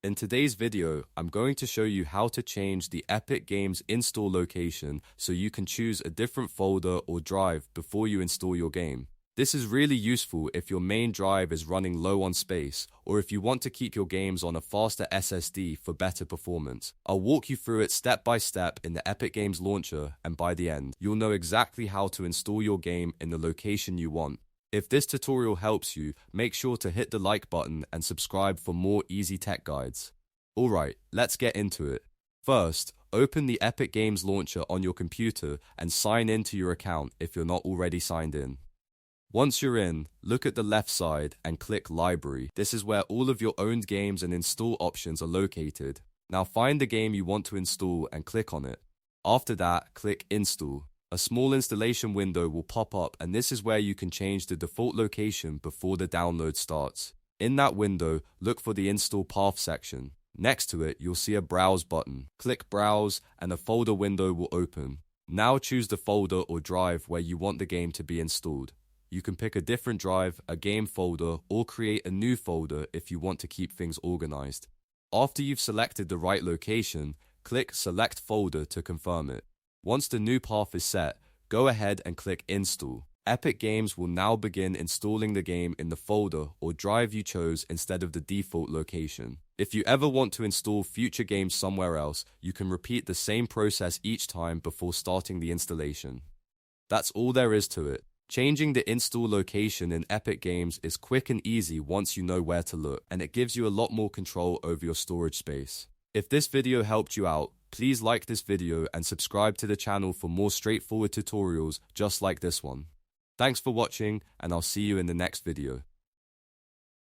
In today's video, I'm going to show you how to change the Epic Games install location so you can choose a different folder or drive before you install your game. This is really useful if your main drive is running low on space or if you want to keep your games on a faster SSD for better performance. I'll walk you through it step by step in the Epic Games launcher, and by the end, you'll know exactly how to install your game in the location you want. If this tutorial helps you, make sure to hit the like button and subscribe for more easy tech guides. Alright, let's get into it. First, open the Epic Games launcher on your computer and sign into your account if you're not already signed in. Once you're in, look at the left side and click Library. This is where all of your owned games and install options are located. Now find the game you want to install and click on it. After that, click Install. A small installation window will pop up, and this is where you can change the default location before the download starts. In that window, look for the Install Path section. Next to it, you'll see a Browse button. Click Browse and a folder window will open. Now choose the folder or drive where you want the game to be installed. You can pick a different drive, a game folder, or create a new folder if you want to keep things organized. After you've selected the right location, click Select Folder to confirm it. Once the new path is set, go ahead and click Install. Epic Games will now begin installing the game in the folder or drive you chose instead of the default location. If you ever want to install future games somewhere else, you can repeat the same process each time before starting the installation. That's all there is to it. Changing the install location in Epic Games is quick and easy once you know where to look, and it gives you a lot more control over your storage space. If this video helped you out, please like this video and subscribe to the channel for more straightforward tutorials just like this one. Thanks for watching, and I'll see you in the next video.